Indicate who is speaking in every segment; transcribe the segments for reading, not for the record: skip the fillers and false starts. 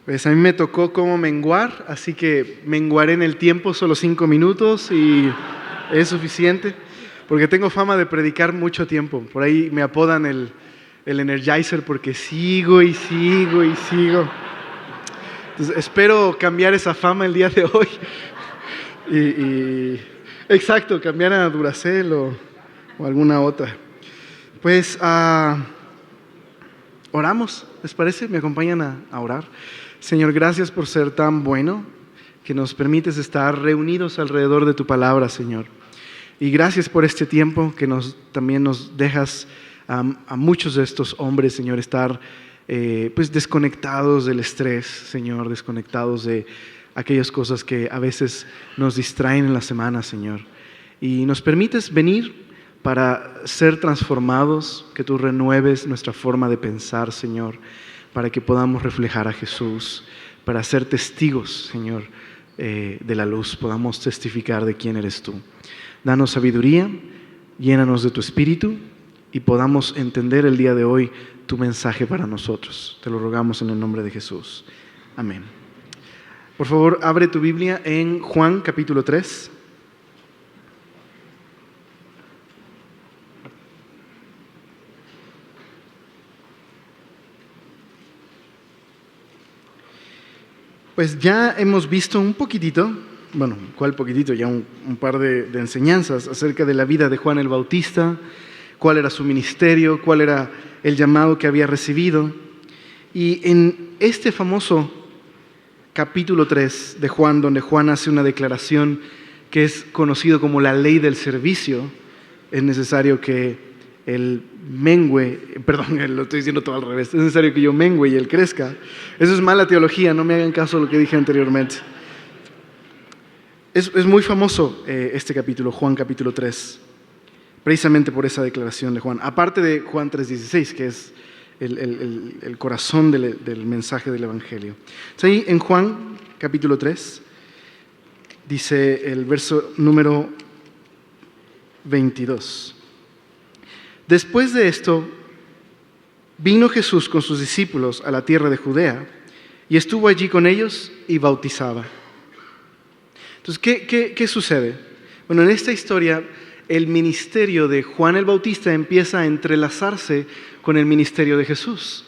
Speaker 1: Pues a mí me tocó como menguar, así que menguaré en el tiempo, solo 5 minutos y es suficiente, porque tengo fama de predicar mucho tiempo. Por ahí me apodan el Energizer porque sigo y sigo y sigo. Entonces, espero cambiar esa fama el día de hoy. Exacto, cambiar a Duracell o alguna otra. Pues oramos, ¿les parece? ¿Me acompañan a orar? Señor, gracias por ser tan bueno que nos permites estar reunidos alrededor de tu palabra, Señor. Y gracias por este tiempo que también nos dejas a muchos de estos hombres, Señor, estar pues desconectados del estrés, Señor, desconectados de aquellas cosas que a veces nos distraen en la semana, Señor. Y nos permites venir para ser transformados, que tú renueves nuestra forma de pensar, Señor, para que podamos reflejar a Jesús, para ser testigos, Señor, de la luz, podamos testificar de quién eres tú. Danos sabiduría, llénanos de tu Espíritu y podamos entender el día de hoy tu mensaje para nosotros. Te lo rogamos en el nombre de Jesús. Amén. Por favor, abre tu Biblia en Juan capítulo 3. Pues ya hemos visto un poquitito, bueno, ¿cuál poquitito? Ya un par de enseñanzas acerca de la vida de Juan el Bautista, cuál era su ministerio, cuál era el llamado que había recibido. Y en este famoso capítulo 3 de Juan, donde Juan hace una declaración que es conocido como la ley del servicio, es necesario que él mengüe, lo estoy diciendo todo al revés, es necesario que yo mengüe y él crezca. Eso es mala teología, no me hagan caso de lo que dije anteriormente. Es muy famoso este capítulo, Juan capítulo 3, precisamente por esa declaración de Juan, aparte de Juan 3:16, que es el corazón del mensaje del Evangelio. Entonces ahí en Juan capítulo 3, dice el verso número 22. Después de esto, vino Jesús con sus discípulos a la tierra de Judea y estuvo allí con ellos y bautizaba. Entonces, ¿qué sucede? Bueno, en esta historia, el ministerio de Juan el Bautista empieza a entrelazarse con el ministerio de Jesús.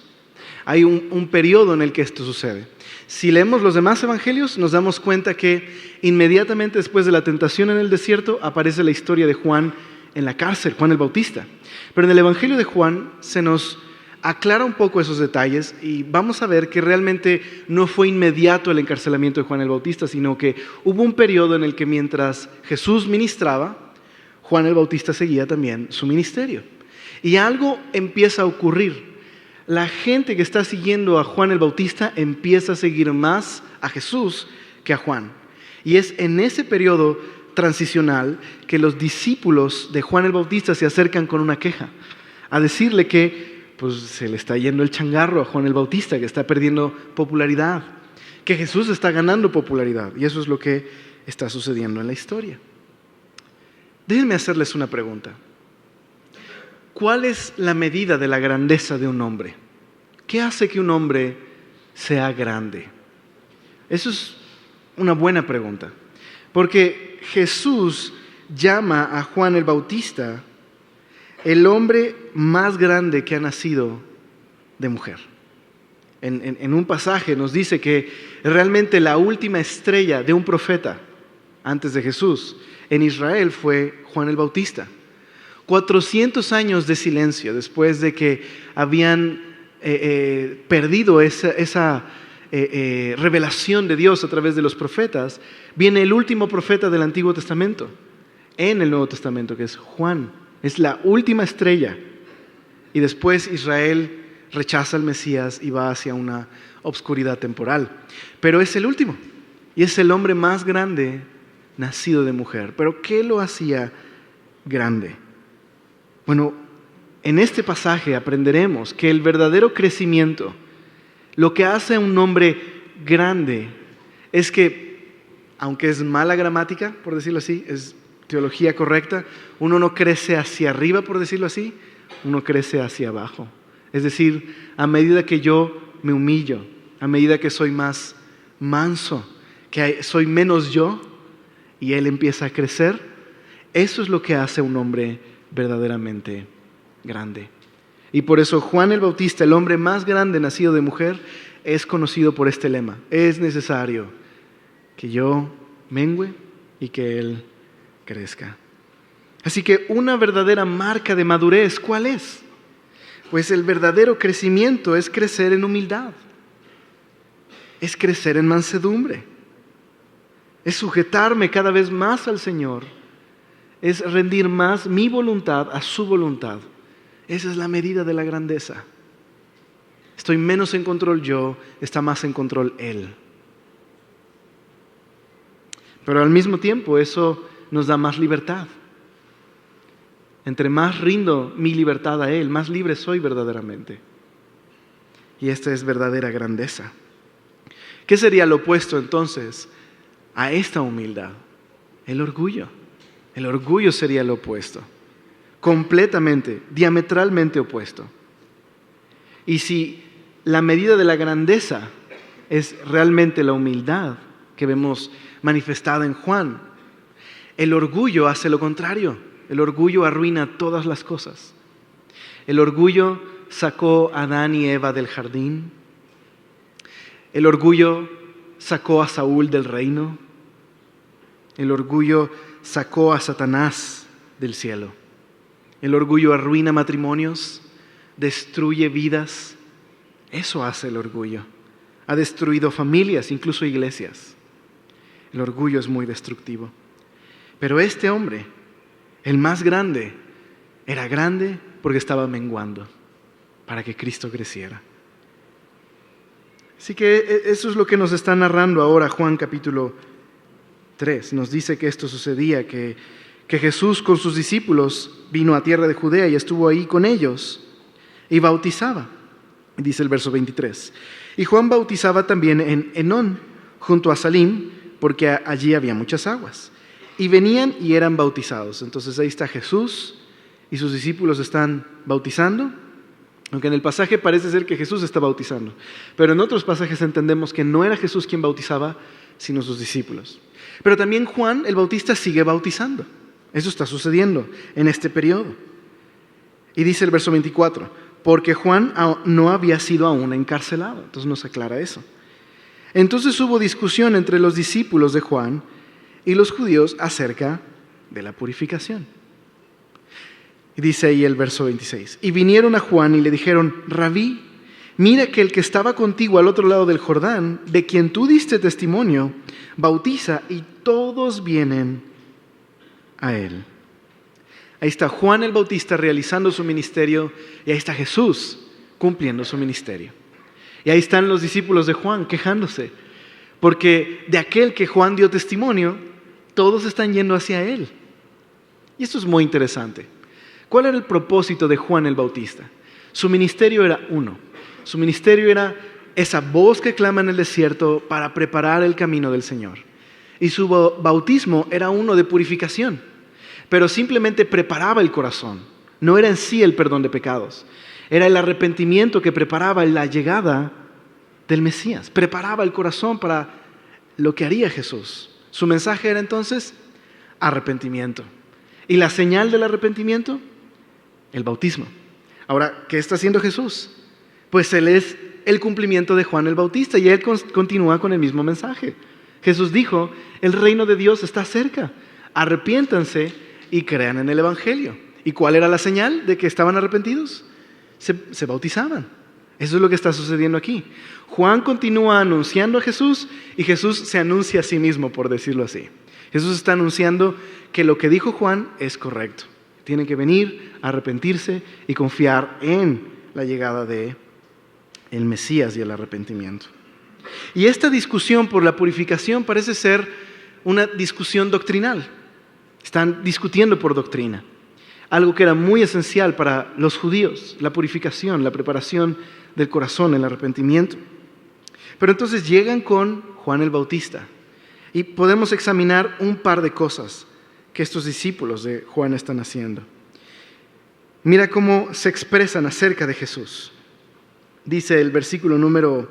Speaker 1: Hay un periodo en el que esto sucede. Si leemos los demás evangelios, nos damos cuenta que inmediatamente después de la tentación en el desierto aparece la historia de Juan en la cárcel, Juan el Bautista. Pero en el Evangelio de Juan se nos aclara un poco esos detalles y vamos a ver que realmente no fue inmediato el encarcelamiento de Juan el Bautista, sino que hubo un periodo en el que mientras Jesús ministraba, Juan el Bautista seguía también su ministerio. Y algo empieza a ocurrir. La gente que está siguiendo a Juan el Bautista empieza a seguir más a Jesús que a Juan. Y es en ese periodo transicional que los discípulos de Juan el Bautista se acercan con una queja, a decirle que pues, se le está yendo el changarro a Juan el Bautista, que está perdiendo popularidad, que Jesús está ganando popularidad, y eso es lo que está sucediendo en la historia. Déjenme hacerles una pregunta. ¿Cuál es la medida de la grandeza de un hombre? ¿Qué hace que un hombre sea grande? Eso es una buena pregunta, porque Jesús llama a Juan el Bautista el hombre más grande que ha nacido de mujer. En un pasaje nos dice que realmente la última estrella de un profeta antes de Jesús en Israel fue Juan el Bautista. 400 años de silencio después de que habían perdido esa revelación de Dios a través de los profetas, viene el último profeta del Antiguo Testamento, en el Nuevo Testamento, que es Juan. Es la última estrella. Y después Israel rechaza al Mesías y va hacia una obscuridad temporal. Pero es el último. Y es el hombre más grande nacido de mujer. ¿Pero qué lo hacía grande? Bueno, en este pasaje aprenderemos que el verdadero crecimiento, lo que hace a un hombre grande, es que, aunque es mala gramática, por decirlo así, es teología correcta, uno no crece hacia arriba, por decirlo así, uno crece hacia abajo. Es decir, a medida que yo me humillo, a medida que soy más manso, que soy menos yo, y Él empieza a crecer. Eso es lo que hace un hombre verdaderamente grande. Y por eso Juan el Bautista, el hombre más grande nacido de mujer, es conocido por este lema: es necesario que yo mengüe y que Él crezca. Así que una verdadera marca de madurez, ¿cuál es? Pues el verdadero crecimiento es crecer en humildad, es crecer en mansedumbre, es sujetarme cada vez más al Señor, es rendir más mi voluntad a su voluntad. Esa es la medida de la grandeza. Estoy menos en control yo, está más en control Él. Pero al mismo tiempo eso nos da más libertad. Entre más rindo mi libertad a Él, más libre soy verdaderamente. Y esta es verdadera grandeza. ¿Qué sería lo opuesto entonces a esta humildad? El orgullo. El orgullo sería lo opuesto. Completamente, diametralmente opuesto. Y si la medida de la grandeza es realmente la humildad que vemos manifestada en Juan, el orgullo hace lo contrario. El orgullo arruina todas las cosas. El orgullo sacó a Adán y Eva del jardín. El orgullo sacó a Saúl del reino. El orgullo sacó a Satanás del cielo. El orgullo arruina matrimonios, destruye vidas. Eso hace el orgullo. Ha destruido familias, incluso iglesias. El orgullo es muy destructivo. Pero este hombre, el más grande, era grande porque estaba menguando para que Cristo creciera. Así que eso es lo que nos está narrando ahora Juan capítulo 3. Nos dice que esto sucedía, que Jesús con sus discípulos vino a tierra de Judea y estuvo ahí con ellos y bautizaba. Dice el verso 23. Y Juan bautizaba también en Enón, junto a Salim, porque allí había muchas aguas. Y venían y eran bautizados. Entonces ahí está Jesús y sus discípulos están bautizando. Aunque en el pasaje parece ser que Jesús está bautizando. Pero en otros pasajes entendemos que no era Jesús quien bautizaba, sino sus discípulos. Pero también Juan el Bautista sigue bautizando. Eso está sucediendo en este periodo. Y dice el verso 24, porque Juan no había sido aún encarcelado. Entonces nos aclara eso. Entonces hubo discusión entre los discípulos de Juan y los judíos acerca de la purificación. Y dice ahí el verso 26. Y vinieron a Juan y le dijeron: Rabí, mira que el que estaba contigo al otro lado del Jordán, de quien tú diste testimonio, bautiza y todos vienen a él. Ahí está Juan el Bautista realizando su ministerio y ahí está Jesús cumpliendo su ministerio. Y ahí están los discípulos de Juan quejándose, porque de aquel que Juan dio testimonio, todos están yendo hacia él. Y esto es muy interesante. ¿Cuál era el propósito de Juan el Bautista? Su ministerio era uno. Su ministerio era esa voz que clama en el desierto para preparar el camino del Señor. Y su bautismo era uno de purificación, pero simplemente preparaba el corazón. No era en sí el perdón de pecados. Era el arrepentimiento que preparaba la llegada del Mesías. Preparaba el corazón para lo que haría Jesús. Su mensaje era entonces arrepentimiento. ¿Y la señal del arrepentimiento? El bautismo. Ahora, ¿qué está haciendo Jesús? Pues Él es el cumplimiento de Juan el Bautista y Él continúa con el mismo mensaje. Jesús dijo: el reino de Dios está cerca. Arrepiéntanse y crean en el Evangelio. ¿Y cuál era la señal de que estaban arrepentidos? Se bautizaban. Eso es lo que está sucediendo aquí. Juan continúa anunciando a Jesús y Jesús se anuncia a sí mismo, por decirlo así. Jesús está anunciando que lo que dijo Juan es correcto. Tienen que venir, arrepentirse y confiar en la llegada de el Mesías y el arrepentimiento. Y esta discusión por la purificación parece ser una discusión doctrinal. Están discutiendo por doctrina. Algo que era muy esencial para los judíos, la purificación, la preparación del corazón, el arrepentimiento. Pero entonces llegan con Juan el Bautista y podemos examinar un par de cosas que estos discípulos de Juan están haciendo. Mira cómo se expresan acerca de Jesús. Dice el versículo número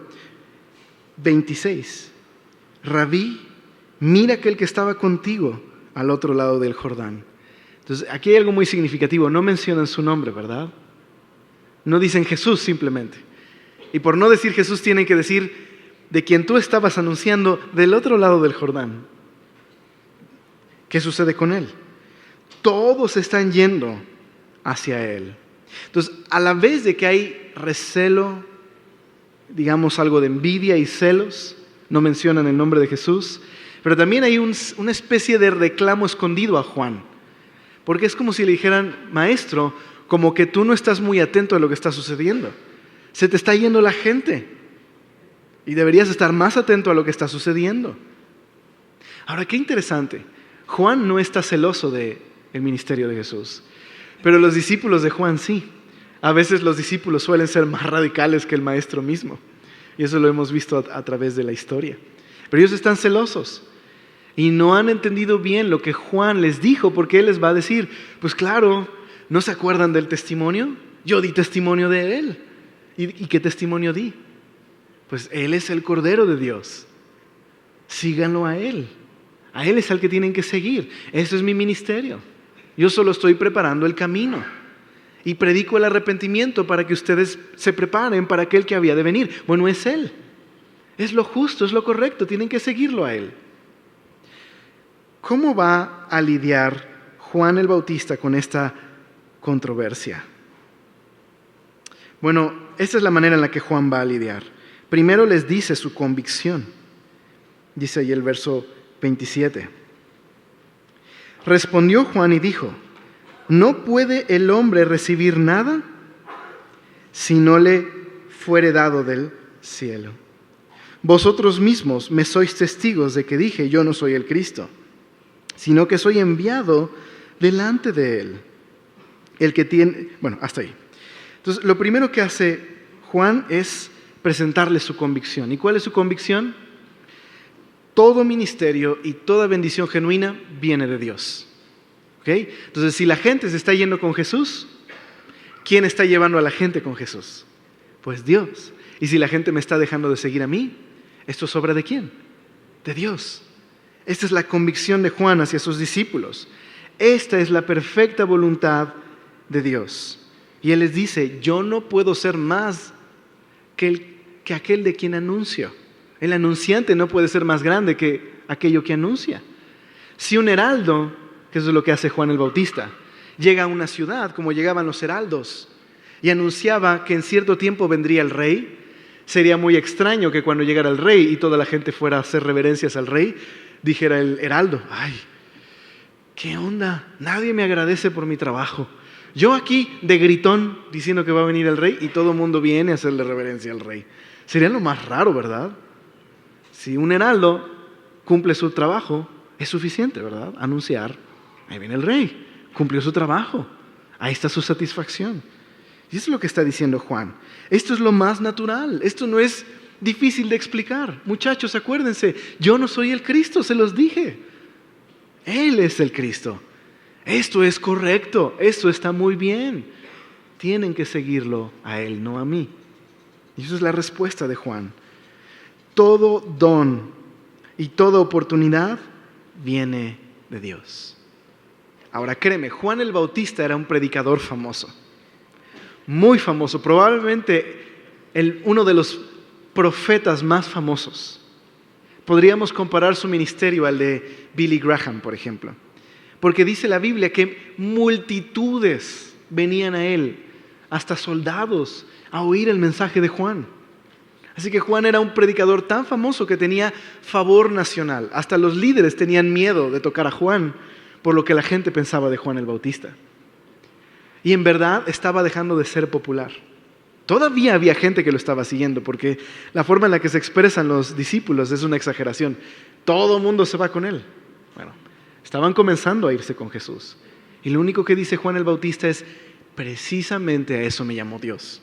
Speaker 1: 26. Rabí, mira aquel que estaba contigo al otro lado del Jordán. Entonces, aquí hay algo muy significativo. No mencionan su nombre, ¿verdad? No dicen Jesús simplemente. Y por no decir Jesús, tienen que decir de quien tú estabas anunciando del otro lado del Jordán. ¿Qué sucede con él? Todos están yendo hacia él. Entonces, a la vez de que hay recelo, digamos algo de envidia y celos, no mencionan el nombre de Jesús, pero también hay una especie de reclamo escondido a Juan. Porque es como si le dijeran, maestro, como que tú no estás muy atento a lo que está sucediendo. Se te está yendo la gente y deberías estar más atento a lo que está sucediendo. Ahora, qué interesante. Juan no está celoso del ministerio de Jesús, pero los discípulos de Juan sí. A veces los discípulos suelen ser más radicales que el maestro mismo. Y eso lo hemos visto a través de la historia. Pero ellos están celosos y no han entendido bien lo que Juan les dijo, porque él les va a decir, pues claro, ¿no se acuerdan del testimonio? Yo di testimonio de él. ¿Y qué testimonio di? Pues él es el Cordero de Dios. Síganlo a él. A él es al que tienen que seguir. Ese es mi ministerio. Yo solo estoy preparando el camino. Y predico el arrepentimiento para que ustedes se preparen para aquel que había de venir. Bueno, es él. Es lo justo, es lo correcto. Tienen que seguirlo a él. ¿Cómo va a lidiar Juan el Bautista con esta controversia? Bueno, esta es la manera en la que Juan va a lidiar. Primero les dice su convicción. Dice ahí el verso 27. Respondió Juan y dijo, ¿no puede el hombre recibir nada si no le fuere dado del cielo? Vosotros mismos me sois testigos de que dije, yo no soy el Cristo, sino que soy enviado delante de él. El que tiene... Bueno, hasta ahí. Entonces, lo primero que hace Juan es presentarle su convicción. ¿Y cuál es su convicción? Todo ministerio y toda bendición genuina viene de Dios. ¿Ok? Entonces, si la gente se está yendo con Jesús, ¿quién está llevando a la gente con Jesús? Pues Dios. Y si la gente me está dejando de seguir a mí, ¿esto es obra de quién? De Dios. Esta es la convicción de Juan hacia sus discípulos. Esta es la perfecta voluntad de Dios. Y Él les dice, yo no puedo ser más que aquel de quien anuncio. El anunciante no puede ser más grande que aquello que anuncia. Si un heraldo, que eso es lo que hace Juan el Bautista, llega a una ciudad como llegaban los heraldos y anunciaba que en cierto tiempo vendría el rey, sería muy extraño que cuando llegara el rey y toda la gente fuera a hacer reverencias al rey, dijera el heraldo, ay, ¿qué onda? Nadie me agradece por mi trabajo. Yo aquí de gritón diciendo que va a venir el rey y todo el mundo viene a hacerle reverencia al rey. Sería lo más raro, ¿verdad? Si un heraldo cumple su trabajo, es suficiente, ¿verdad? Anunciar, ahí viene el rey, cumplió su trabajo, ahí está su satisfacción. Y eso es lo que está diciendo Juan. Esto es lo más natural, esto no es difícil de explicar. Muchachos, acuérdense, yo no soy el Cristo, se los dije. Él es el Cristo. Esto es correcto, esto está muy bien. Tienen que seguirlo a Él, no a mí. Y esa es la respuesta de Juan. Todo don y toda oportunidad viene de Dios. Ahora créeme, Juan el Bautista era un predicador famoso. Muy famoso, probablemente uno de los profetas más famosos. Podríamos comparar su ministerio al de Billy Graham, por ejemplo. Porque dice la Biblia que multitudes venían a él, hasta soldados, a oír el mensaje de Juan. Así que Juan era un predicador tan famoso que tenía favor nacional. Hasta los líderes tenían miedo de tocar a Juan por lo que la gente pensaba de Juan el Bautista. Y en verdad estaba dejando de ser popular. Todavía había gente que lo estaba siguiendo porque la forma en la que se expresan los discípulos es una exageración. Todo el mundo se va con él. Bueno, estaban comenzando a irse con Jesús. Y lo único que dice Juan el Bautista es, precisamente a eso me llamó Dios,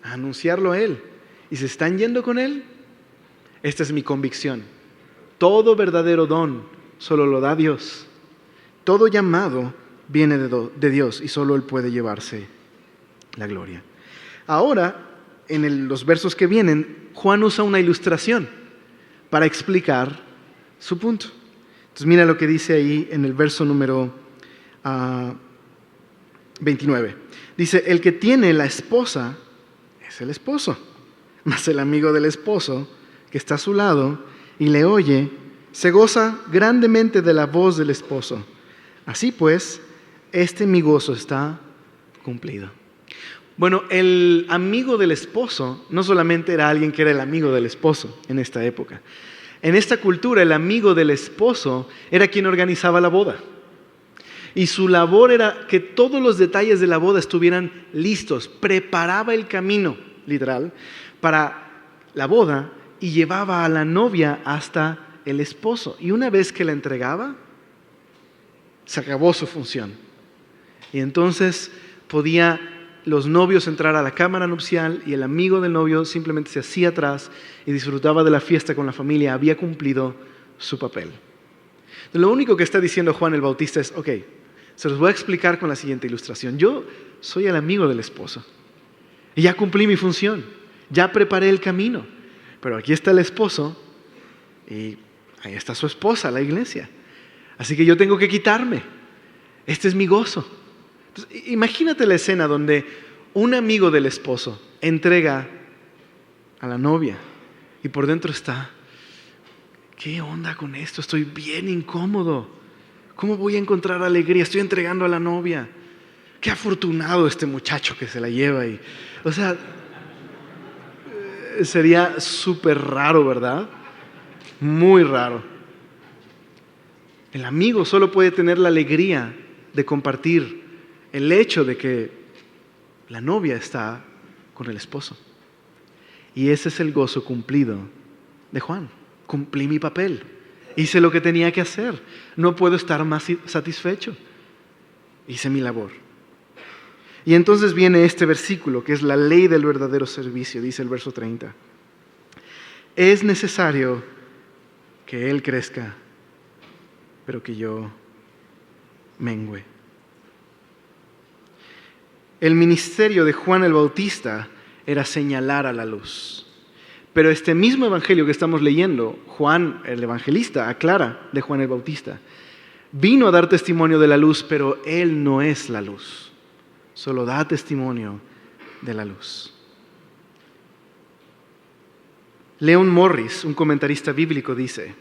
Speaker 1: a anunciarlo a Él. Y se están yendo con Él. Esta es mi convicción. Todo verdadero don solo lo da Dios. Todo llamado viene de Dios y solo Él puede llevarse la gloria. Ahora, en los versos que vienen, Juan usa una ilustración. para explicar su punto. Entonces mira lo que dice ahí en el verso número 29. Dice, el que tiene la esposa es el esposo, mas el amigo del esposo que está a su lado y le oye, se goza grandemente de la voz del esposo. Así pues, mi gozo está cumplido. Bueno, el amigo del esposo no solamente era alguien que era el amigo del esposo en esta época. En esta cultura, el amigo del esposo era quien organizaba la boda. Y su labor era que todos los detalles de la boda estuvieran listos. Preparaba el camino, literal, para la boda y llevaba a la novia hasta el esposo. Y una vez que la entregaba, se acabó su función. Y entonces podía los novios entrar a la cámara nupcial y el amigo del novio simplemente se hacía atrás y disfrutaba de la fiesta con la familia. Había cumplido su papel. Lo único que está diciendo Juan el Bautista es, ok, se los voy a explicar con la siguiente ilustración. Yo soy el amigo del esposo y ya cumplí mi función, ya preparé el camino, pero aquí está el esposo y ahí está su esposa, la iglesia. Así que yo tengo que quitarme. Este es mi gozo. Entonces, imagínate la escena donde un amigo del esposo entrega a la novia y por dentro está, ¿qué onda con esto? Estoy bien incómodo. ¿Cómo voy a encontrar alegría? Estoy entregando a la novia. Qué afortunado este muchacho que se la lleva. O sea, sería súper raro, ¿verdad? Muy raro. El amigo solo puede tener la alegría de compartir el hecho de que la novia está con el esposo. Y ese es el gozo cumplido de Juan. Cumplí mi papel. Hice lo que tenía que hacer. No puedo estar más satisfecho. Hice mi labor. Y entonces viene este versículo, que es la ley del verdadero servicio, dice el verso 30. Es necesario que Él crezca, pero que yo mengüe. El ministerio de Juan el Bautista era señalar a la luz. Pero este mismo evangelio que estamos leyendo, Juan el evangelista aclara de Juan el Bautista, vino a dar testimonio de la luz, pero él no es la luz, solo da testimonio de la luz. Leon Morris, un comentarista bíblico, dice,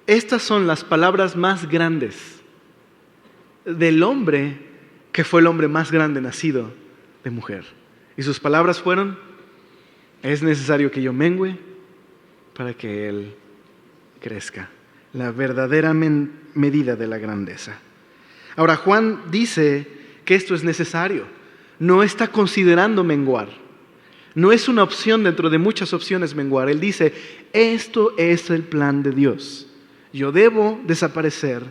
Speaker 1: estas son las palabras más grandes del hombre que fue el hombre más grande nacido de mujer. Y sus palabras fueron, es necesario que yo mengüe para que Él crezca. La verdadera medida de la grandeza. Ahora, Juan dice que esto es necesario. No está considerando menguar. No es una opción dentro de muchas opciones menguar. Él dice, esto es el plan de Dios. Yo debo desaparecer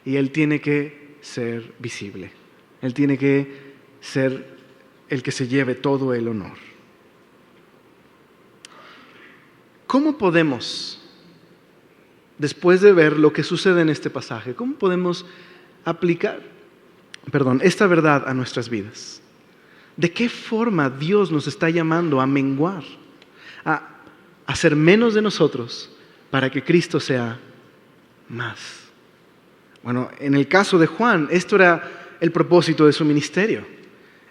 Speaker 1: y Él tiene que ser visible. Él tiene que ser el que se lleve todo el honor. ¿Cómo podemos, después de ver lo que sucede en este pasaje, cómo podemos aplicar, esta verdad a nuestras vidas? ¿De qué forma Dios nos está llamando a menguar, a hacer menos de nosotros para que Cristo sea más? Bueno, en el caso de Juan, esto era el propósito de su ministerio.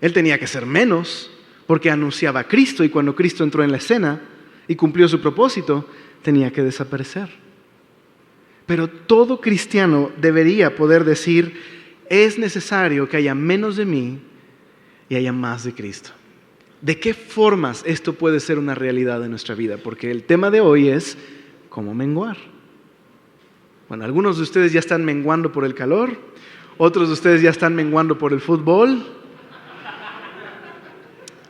Speaker 1: Él tenía que ser menos porque anunciaba a Cristo y cuando Cristo entró en la escena y cumplió su propósito, tenía que desaparecer. Pero todo cristiano debería poder decir, es necesario que haya menos de mí y haya más de Cristo. ¿De qué formas esto puede ser una realidad en nuestra vida? Porque el tema de hoy es cómo menguar. Bueno, algunos de ustedes ya están menguando por el calor, otros de ustedes ya están menguando por el fútbol.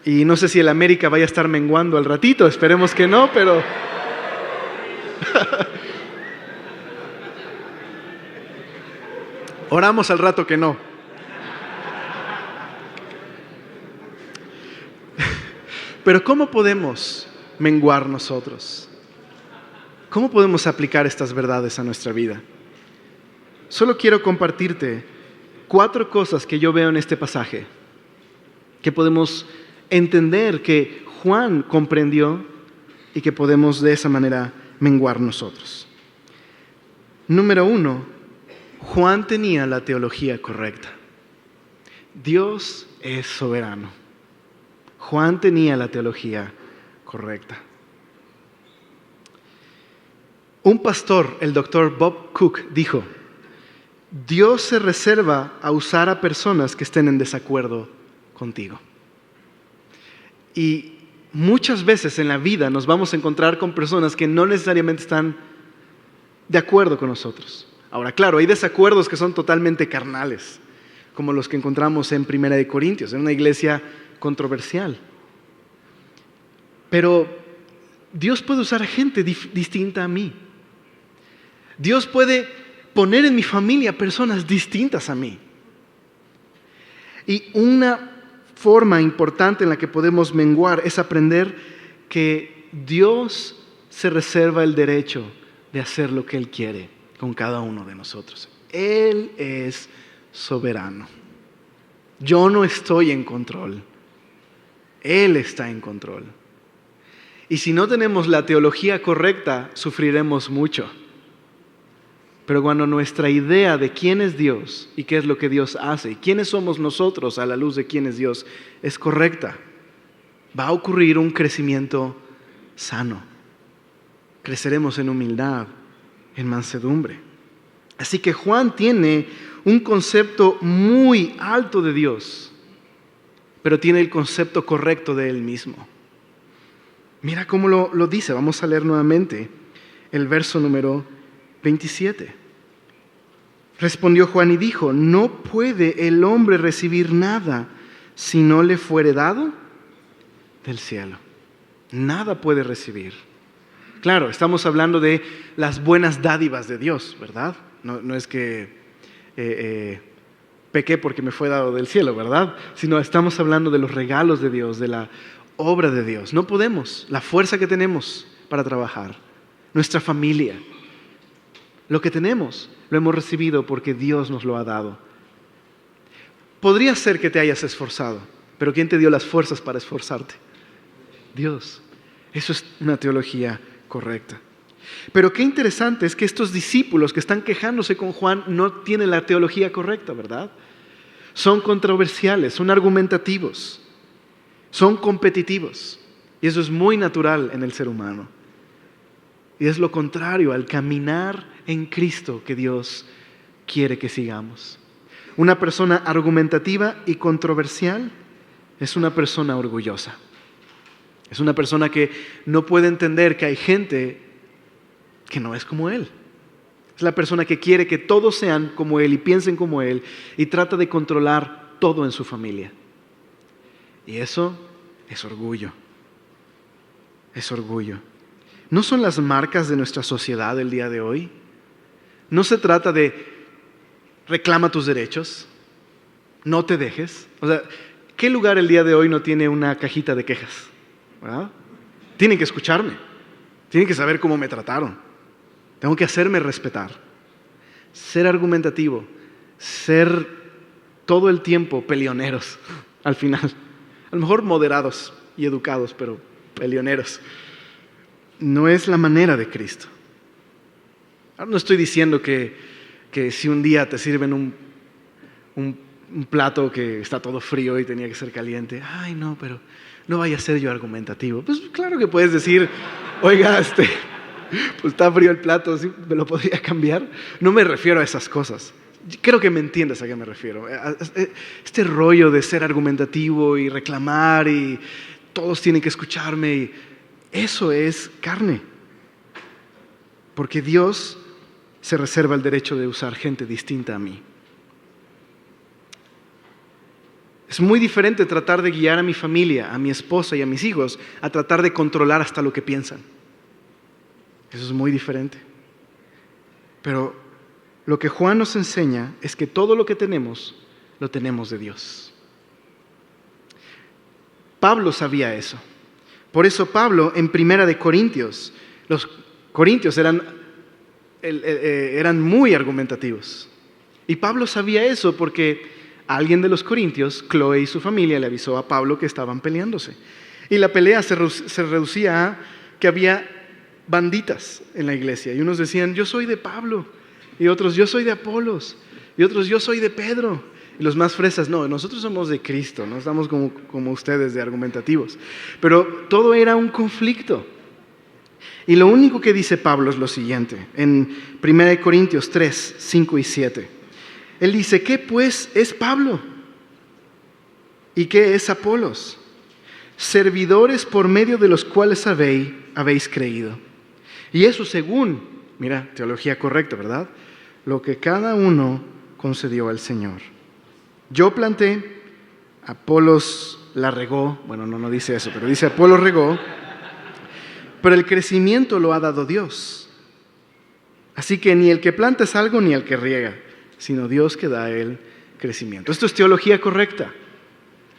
Speaker 1: Y no sé si el América vaya a estar menguando al ratito, esperemos que no, pero... Oramos al rato que no. Pero ¿cómo podemos menguar nosotros? ¿Cómo podemos aplicar estas verdades a nuestra vida? Solo quiero compartirte 4 cosas que yo veo en este pasaje, que podemos entender que Juan comprendió y que podemos de esa manera menguar nosotros. Número 1, Juan tenía la teología correcta. Dios es soberano. Juan tenía la teología correcta. Un pastor, el doctor Bob Cook, dijo: Dios se reserva a usar a personas que estén en desacuerdo contigo. Y muchas veces en la vida nos vamos a encontrar con personas que no necesariamente están de acuerdo con nosotros. Ahora, claro, hay desacuerdos que son totalmente carnales, como los que encontramos en 1 Corintios, en una iglesia controversial. Pero Dios puede usar gente distinta a mí. Dios puede poner en mi familia personas distintas a mí. Y una forma importante en la que podemos menguar es aprender que Dios se reserva el derecho de hacer lo que Él quiere con cada uno de nosotros. Él es soberano. Yo no estoy en control. Él está en control. Y si no tenemos la teología correcta, sufriremos mucho. Pero cuando nuestra idea de quién es Dios y qué es lo que Dios hace y quiénes somos nosotros a la luz de quién es Dios es correcta, va a ocurrir un crecimiento sano. Creceremos en humildad, en mansedumbre. Así que Juan tiene un concepto muy alto de Dios, pero tiene el concepto correcto de Él mismo. Mira cómo lo dice. Vamos a leer nuevamente el verso número 27. Respondió Juan y dijo: no puede el hombre recibir nada si no le fuere dado del cielo. Nada puede recibir. Claro, estamos hablando de las buenas dádivas de Dios, ¿verdad? No es que pequé porque me fue dado del cielo, ¿verdad? Sino estamos hablando de los regalos de Dios, de la obra de Dios. No podemos, la fuerza que tenemos para trabajar, nuestra familia, lo que tenemos, lo hemos recibido porque Dios nos lo ha dado. Podría ser que te hayas esforzado, pero ¿quién te dio las fuerzas para esforzarte? Dios. Eso es una teología correcta. Pero qué interesante es que estos discípulos que están quejándose con Juan no tienen la teología correcta, ¿verdad? Son controversiales, son argumentativos, son competitivos. Y eso es muy natural en el ser humano. Y es lo contrario al caminar en Cristo que Dios quiere que sigamos. Una persona argumentativa y controversial es una persona orgullosa. Es una persona que no puede entender que hay gente que no es como él. Es la persona que quiere que todos sean como él y piensen como él y trata de controlar todo en su familia. Y eso es orgullo. Es orgullo. ¿No son las marcas de nuestra sociedad el día de hoy? No se trata de reclama tus derechos, no te dejes. O sea, ¿qué lugar el día de hoy no tiene una cajita de quejas? ¿Verdad? Tienen que escucharme, tienen que saber cómo me trataron, tengo que hacerme respetar. Ser argumentativo, ser todo el tiempo peleoneros al final. A lo mejor moderados y educados, pero peleoneros. No es la manera de Cristo. Ahora no estoy diciendo que si un día te sirven un plato que está todo frío y tenía que ser caliente, ay no, pero no vaya a ser yo argumentativo. Pues claro que puedes decir, oiga, pues está frío el plato, ¿sí? ¿Me lo podría cambiar? No me refiero a esas cosas. Creo que me entiendes a qué me refiero. Este rollo de ser argumentativo y reclamar y todos tienen que escucharme, y eso es carne. Porque Dios se reserva el derecho de usar gente distinta a mí. Es muy diferente tratar de guiar a mi familia, a mi esposa y a mis hijos, a tratar de controlar hasta lo que piensan. Eso es muy diferente. Pero lo que Juan nos enseña es que todo lo que tenemos, lo tenemos de Dios. Pablo sabía eso. Por eso Pablo en 1 Corintios, los corintios eran muy argumentativos. Y Pablo sabía eso porque alguien de los corintios, Chloe y su familia, le avisó a Pablo que estaban peleándose. Y la pelea se reducía a que había banditas en la iglesia. Y unos decían, yo soy de Pablo. Y otros, yo soy de Apolos. Y otros, yo soy de Pedro. Y los más fresas, no, nosotros somos de Cristo. No estamos como ustedes de argumentativos. Pero todo era un conflicto. Y lo único que dice Pablo es lo siguiente. En 1 Corintios 3, 5 y 7. Él dice, ¿qué pues es Pablo? ¿Y qué es Apolos? Servidores por medio de los cuales habéis creído. Y eso según, mira, teología correcta, ¿verdad? Lo que cada uno concedió al Señor. Yo planté, Apolos la regó, bueno, no dice eso, pero dice Apolos regó, pero el crecimiento lo ha dado Dios. Así que ni el que planta es algo ni el que riega, sino Dios que da el crecimiento. Esto es teología correcta.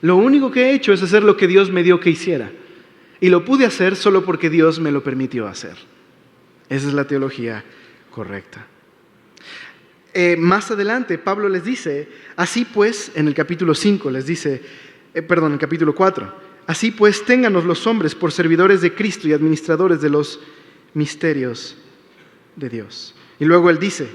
Speaker 1: Lo único que he hecho es hacer lo que Dios me dio que hiciera. Y lo pude hacer solo porque Dios me lo permitió hacer. Esa es la teología correcta. Más adelante, Pablo les dice, así pues, en el capítulo 5, en el capítulo 4, así pues, ténganos los hombres por servidores de Cristo y administradores de los misterios de Dios. Y luego él dice,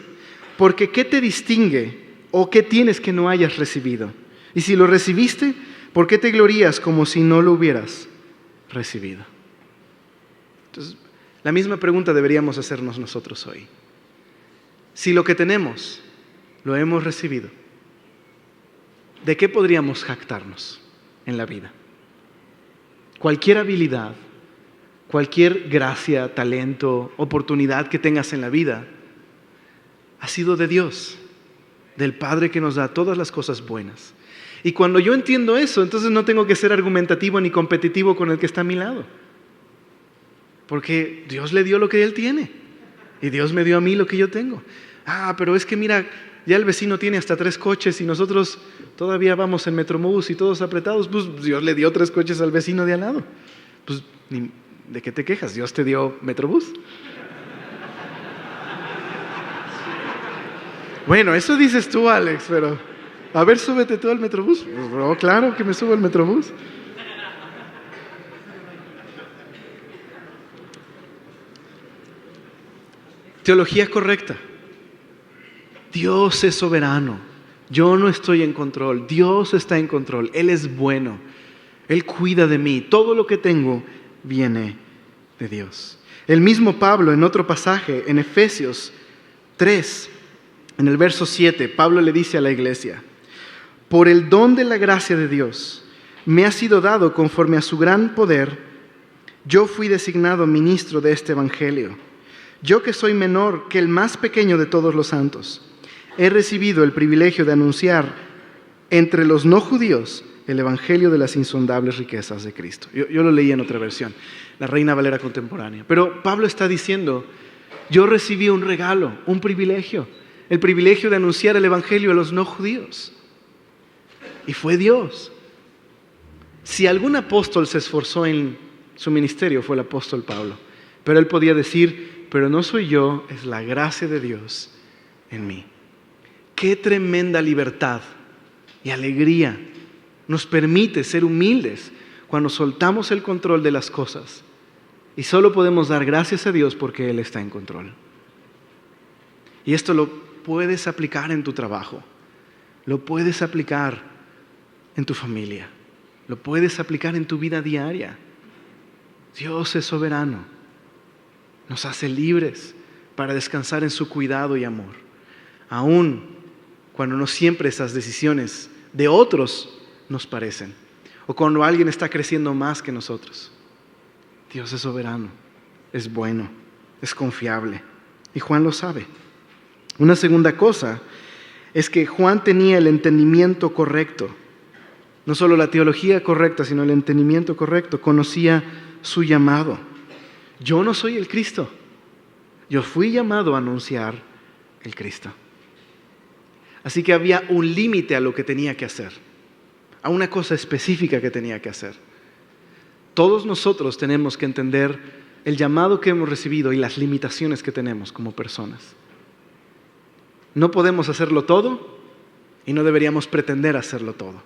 Speaker 1: porque ¿qué te distingue o qué tienes que no hayas recibido? Y si lo recibiste, ¿por qué te glorías como si no lo hubieras recibido? Entonces, la misma pregunta deberíamos hacernos nosotros hoy. Si lo que tenemos lo hemos recibido, ¿de qué podríamos jactarnos en la vida? Cualquier habilidad, cualquier gracia, talento, oportunidad que tengas en la vida, ha sido de Dios, del Padre que nos da todas las cosas buenas. Y cuando yo entiendo eso, entonces no tengo que ser argumentativo ni competitivo con el que está a mi lado. Porque Dios le dio lo que Él tiene. Y Dios me dio a mí lo que yo tengo. Pero es que mira, ya el vecino tiene hasta 3 coches y nosotros todavía vamos en Metrobús y todos apretados. Pues Dios le dio 3 coches al vecino de al lado. Pues, ¿de qué te quejas? Dios te dio Metrobús. Bueno, eso dices tú, Alex, pero a ver, súbete tú al Metrobús. No, claro que me subo al Metrobús. Teología correcta. Dios es soberano. Yo no estoy en control. Dios está en control. Él es bueno. Él cuida de mí. Todo lo que tengo viene de Dios. El mismo Pablo en otro pasaje, en Efesios 3, en el verso 7, Pablo le dice a la iglesia, por el don de la gracia de Dios me ha sido dado conforme a su gran poder, yo fui designado ministro de este evangelio. Yo que soy menor que el más pequeño de todos los santos, he recibido el privilegio de anunciar entre los no judíos el evangelio de las insondables riquezas de Cristo. Yo lo leí en otra versión, la Reina Valera contemporánea. Pero Pablo está diciendo, yo recibí un regalo, un privilegio, el privilegio de anunciar el evangelio a los no judíos. Y fue Dios. Si algún apóstol se esforzó en su ministerio, fue el apóstol Pablo. Pero él podía decir, pero no soy yo, es la gracia de Dios en mí. Qué tremenda libertad y alegría nos permite ser humildes cuando soltamos el control de las cosas y solo podemos dar gracias a Dios porque Él está en control. Y esto lo puedes aplicar en tu trabajo, lo puedes aplicar en tu familia, lo puedes aplicar en tu vida diaria. Dios es soberano, nos hace libres para descansar en su cuidado y amor, aun cuando no siempre esas decisiones de otros nos parecen, o cuando alguien está creciendo más que nosotros. Dios es soberano, es bueno, es confiable, y Juan lo sabe. Una segunda cosa es que Juan tenía el entendimiento correcto, no solo la teología correcta, sino el entendimiento correcto, conocía su llamado. Yo no soy el Cristo, yo fui llamado a anunciar el Cristo. Así que había un límite a lo que tenía que hacer, a una cosa específica que tenía que hacer. Todos nosotros tenemos que entender el llamado que hemos recibido y las limitaciones que tenemos como personas. No podemos hacerlo todo y no deberíamos pretender hacerlo todo.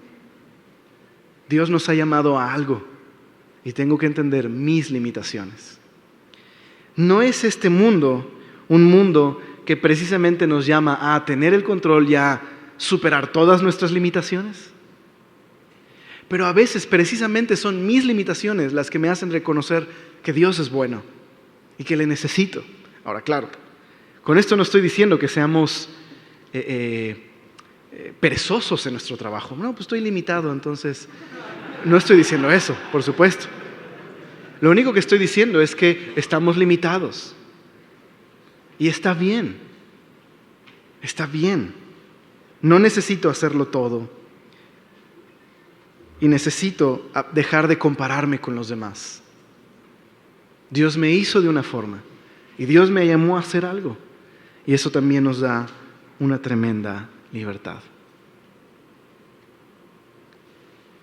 Speaker 1: Dios nos ha llamado a algo y tengo que entender mis limitaciones. ¿No es este mundo un mundo que precisamente nos llama a tener el control y a superar todas nuestras limitaciones? Pero a veces precisamente son mis limitaciones las que me hacen reconocer que Dios es bueno y que le necesito. Ahora, claro, con esto no estoy diciendo que seamos perezosos en nuestro trabajo. No, pues estoy limitado, entonces no estoy diciendo eso, por supuesto. Lo único que estoy diciendo es que estamos limitados. Y está bien. Está bien. No necesito hacerlo todo. Y necesito dejar de compararme con los demás. Dios me hizo de una forma. Y Dios me llamó a hacer algo. Y eso también nos da una tremenda libertad.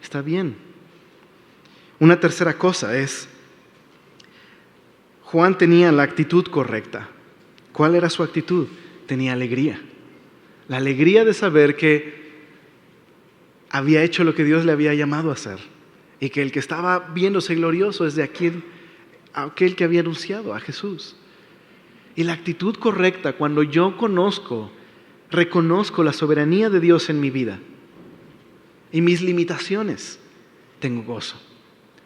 Speaker 1: Está bien. Una tercera cosa es, Juan tenía la actitud correcta. ¿Cuál era su actitud? Tenía alegría. La alegría de saber que había hecho lo que Dios le había llamado a hacer. Y que el que estaba viéndose glorioso es de aquel que había anunciado, a Jesús. Y la actitud correcta, cuando yo reconozco la soberanía de Dios en mi vida y mis limitaciones, tengo gozo,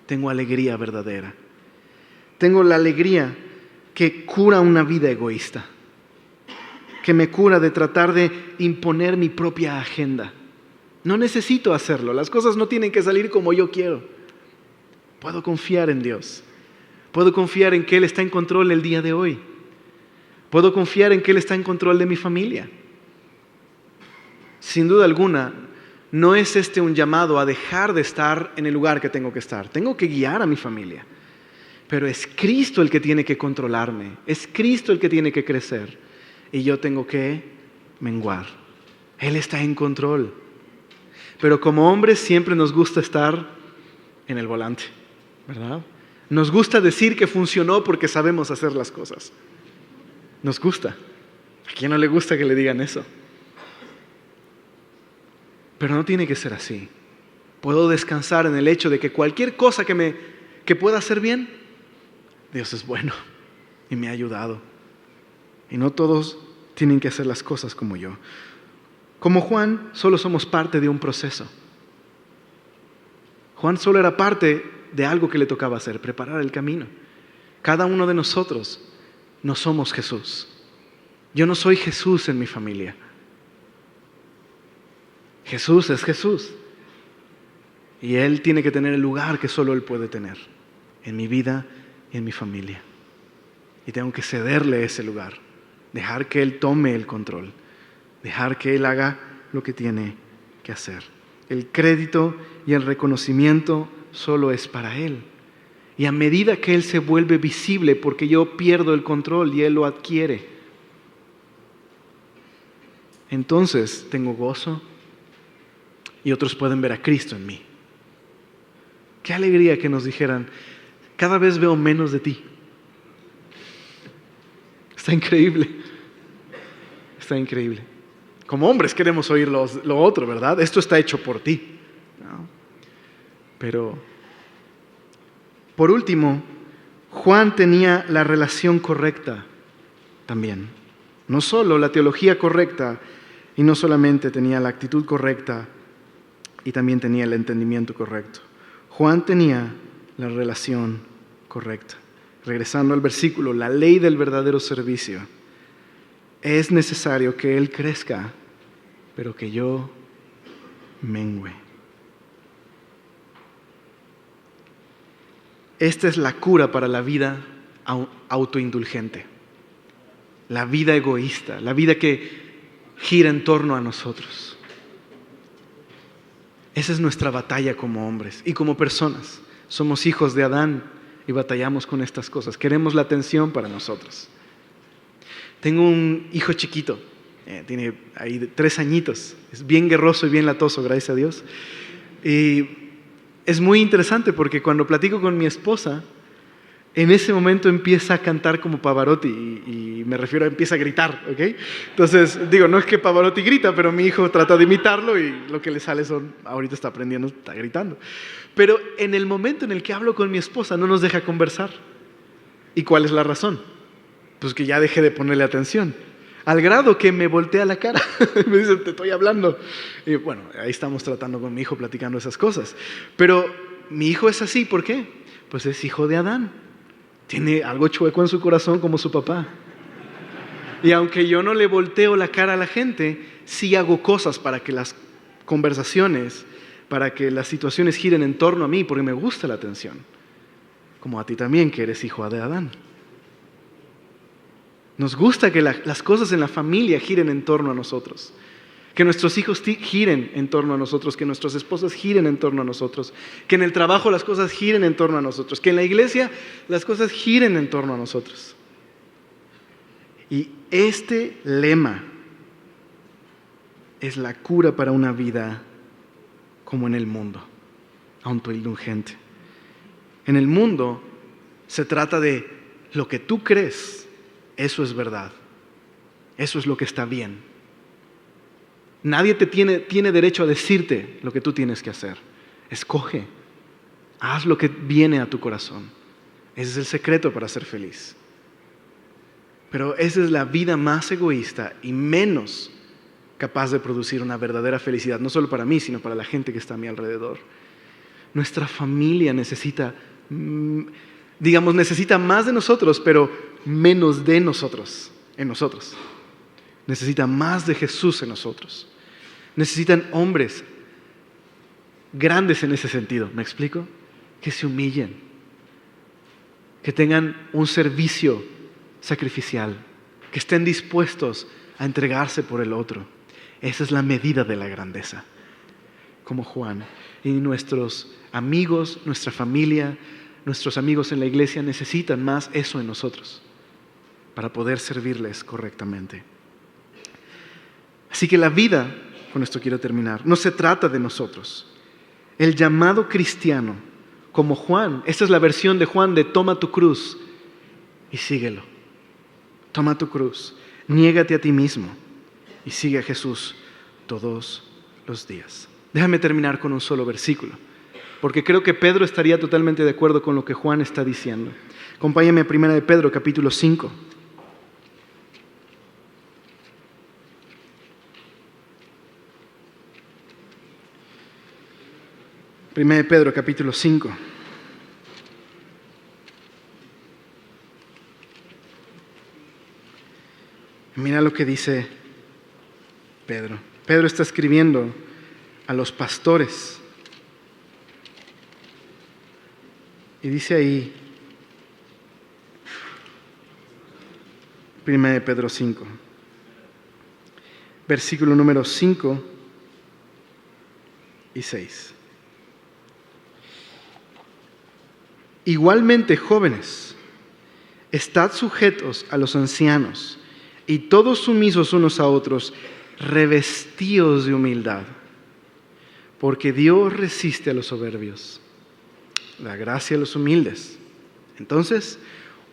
Speaker 1: tengo alegría verdadera. Tengo la alegría que cura una vida egoísta, que me cura de tratar de imponer mi propia agenda. No necesito hacerlo, las cosas no tienen que salir como yo quiero. Puedo confiar en Dios, puedo confiar en que Él está en control el día de hoy. Puedo confiar en que Él está en control de mi familia. Sin duda alguna, no es este un llamado a dejar de estar en el lugar que tengo que estar. Tengo que guiar a mi familia. Pero es Cristo el que tiene que controlarme. Es Cristo el que tiene que crecer. Y yo tengo que menguar. Él está en control. Pero como hombres siempre nos gusta estar en el volante, ¿verdad? Nos gusta decir que funcionó porque sabemos hacer las cosas. Nos gusta. ¿A quién no le gusta que le digan eso? Pero no tiene que ser así. Puedo descansar en el hecho de que cualquier cosa que pueda hacer bien, Dios es bueno y me ha ayudado. Y no todos tienen que hacer las cosas como yo. Como Juan, solo somos parte de un proceso. Juan solo era parte de algo que le tocaba hacer, preparar el camino. Cada uno de nosotros no somos Jesús. Yo no soy Jesús en mi familia. Jesús es Jesús. Y Él tiene que tener el lugar que solo Él puede tener en mi vida y en mi familia. Y tengo que cederle ese lugar. Dejar que Él tome el control. Dejar que Él haga lo que tiene que hacer. El crédito y el reconocimiento solo es para Él. Y a medida que Él se vuelve visible, porque yo pierdo el control y Él lo adquiere, entonces tengo gozo y otros pueden ver a Cristo en mí. Qué alegría que nos dijeran, cada vez veo menos de ti. Está increíble. Está increíble. Como hombres queremos oír lo otro, ¿verdad? Esto está hecho por ti. ¿No? Pero, por último, Juan tenía la relación correcta también. No solo la teología correcta, y no solamente tenía la actitud correcta, y también tenía el entendimiento correcto. Juan tenía la relación correcta. Regresando al versículo, la ley del verdadero servicio. Es necesario que Él crezca, pero que yo mengüe. Esta es la cura para la vida autoindulgente, la vida egoísta, la vida que gira en torno a nosotros. Esa es nuestra batalla como hombres y como personas. Somos hijos de Adán y batallamos con estas cosas. Queremos la atención para nosotros. Tengo un hijo chiquito, tiene ahí 3 añitos, es bien guerroso y bien latoso, gracias a Dios. Y es muy interesante porque cuando platico con mi esposa, en ese momento empieza a cantar como Pavarotti y me refiero a empieza a gritar, ¿ok? Entonces, digo, no es que Pavarotti grita, pero mi hijo trata de imitarlo y lo que le sale ahorita está aprendiendo, está gritando. Pero en el momento en el que hablo con mi esposa no nos deja conversar. ¿Y cuál es la razón? Pues que ya dejé de ponerle atención. Al grado que me voltea la cara. Me dice, te estoy hablando. Y bueno, ahí estamos tratando con mi hijo, platicando esas cosas. Pero mi hijo es así, ¿por qué? Pues es hijo de Adán. Tiene algo chueco en su corazón como su papá. Y aunque yo no le volteo la cara a la gente, sí hago cosas para que las conversaciones, para que las situaciones giren en torno a mí, porque me gusta la atención. Como a ti también, que eres hijo de Adán. Nos gusta que las cosas en la familia giren en torno a nosotros. Que nuestros hijos giren en torno a nosotros, que nuestras esposas giren en torno a nosotros, que en el trabajo las cosas giren en torno a nosotros, que en la iglesia las cosas giren en torno a nosotros. Y este lema es la cura para una vida como en el mundo, autoindulgente. En el mundo se trata de lo que tú crees. Eso es verdad. Eso es lo que está bien. Nadie tiene derecho a decirte lo que tú tienes que hacer. Escoge. Haz lo que viene a tu corazón. Ese es el secreto para ser feliz. Pero esa es la vida más egoísta y menos capaz de producir una verdadera felicidad, no solo para mí, sino para la gente que está a mi alrededor. Nuestra familia necesita más de nosotros, pero menos de nosotros, en nosotros. Necesita más de Jesús en nosotros. Necesitan hombres grandes en ese sentido, ¿me explico? Que se humillen, que tengan un servicio sacrificial, que estén dispuestos a entregarse por el otro. Esa es la medida de la grandeza, como Juan. Y nuestros amigos, nuestra familia, nuestros amigos en la iglesia necesitan más eso en nosotros para poder servirles correctamente. Así que la vida, con esto quiero terminar, no se trata de nosotros. El llamado cristiano, como Juan, esta es la versión de Juan de toma tu cruz y síguelo. Toma tu cruz, niégate a ti mismo y sigue a Jesús todos los días. Déjame terminar con un solo versículo, porque creo que Pedro estaría totalmente de acuerdo con lo que Juan está diciendo. Acompáñame a 1 de Pedro, capítulo 5. 1 de Pedro, capítulo 5. Mira lo que dice Pedro. Pedro está escribiendo a los pastores. Y dice ahí, 1 de Pedro 5, versículo número 5 y 6. Igualmente, jóvenes, estad sujetos a los ancianos y todos sumisos unos a otros, revestidos de humildad, porque Dios resiste a los soberbios, da gracia a los humildes. Entonces,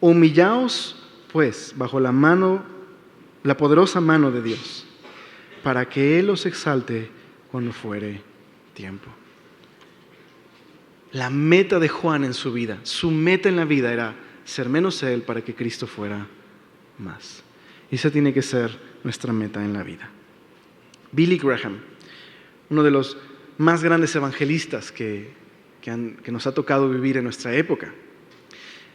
Speaker 1: humillaos pues bajo la poderosa mano de Dios, para que Él os exalte cuando fuere tiempo. La meta de Juan en su vida, su meta en la vida era ser menos Él para que Cristo fuera más. Y esa tiene que ser nuestra meta en la vida. Billy Graham, uno de los más grandes evangelistas que nos ha tocado vivir en nuestra época,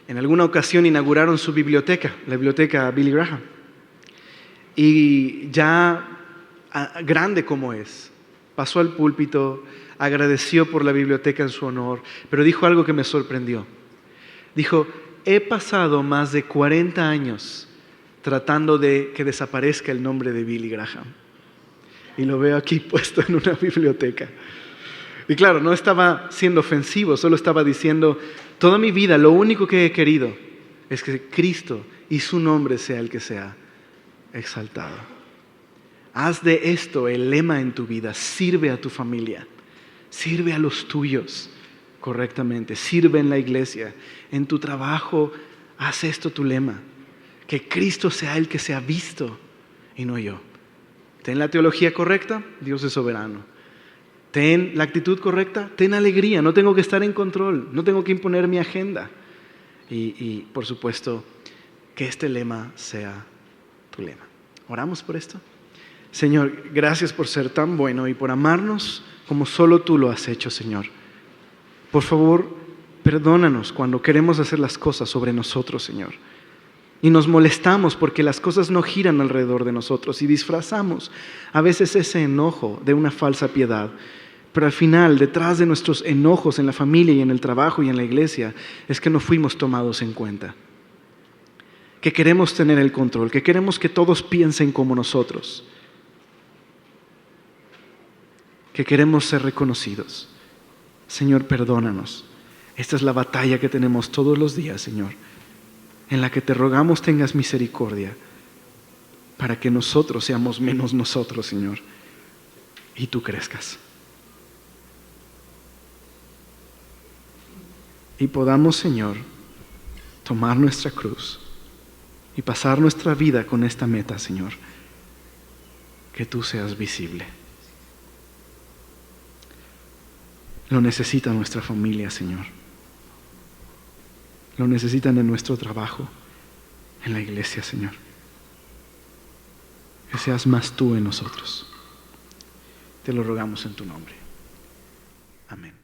Speaker 1: en alguna ocasión inauguraron su biblioteca, la biblioteca Billy Graham. Y ya grande como es, pasó al púlpito, agradeció por la biblioteca en su honor, pero dijo algo que me sorprendió. Dijo, he pasado más de 40 años tratando de que desaparezca el nombre de Billy Graham. Y lo veo aquí puesto en una biblioteca. Y claro, no estaba siendo ofensivo, solo estaba diciendo, toda mi vida lo único que he querido es que Cristo y su nombre sea el que sea exaltado. Haz de esto el lema en tu vida, sirve a tu familia. Sirve a los tuyos correctamente, sirve en la iglesia, en tu trabajo, haz esto tu lema, que Cristo sea el que sea visto y no yo. Ten la teología correcta, Dios es soberano. Ten la actitud correcta, ten alegría, no tengo que estar en control, no tengo que imponer mi agenda. Y por supuesto, que este lema sea tu lema. ¿Oramos por esto? Señor, gracias por ser tan bueno y por amarnos como solo tú lo has hecho, Señor. Por favor, perdónanos cuando queremos hacer las cosas sobre nosotros, Señor. Y nos molestamos porque las cosas no giran alrededor de nosotros y disfrazamos a veces ese enojo de una falsa piedad. Pero al final, detrás de nuestros enojos en la familia y en el trabajo y en la iglesia, es que no fuimos tomados en cuenta. Que queremos tener el control, que queremos que todos piensen como nosotros. Que queremos ser reconocidos. Señor, perdónanos. Esta es la batalla que tenemos todos los días, Señor, en la que te rogamos tengas misericordia para que nosotros seamos menos nosotros, Señor, y tú crezcas. Y podamos, Señor, tomar nuestra cruz y pasar nuestra vida con esta meta, Señor, que tú seas visible. Lo necesita nuestra familia, Señor. Lo necesitan en nuestro trabajo, en la iglesia, Señor. Que seas más tú en nosotros. Te lo rogamos en tu nombre. Amén.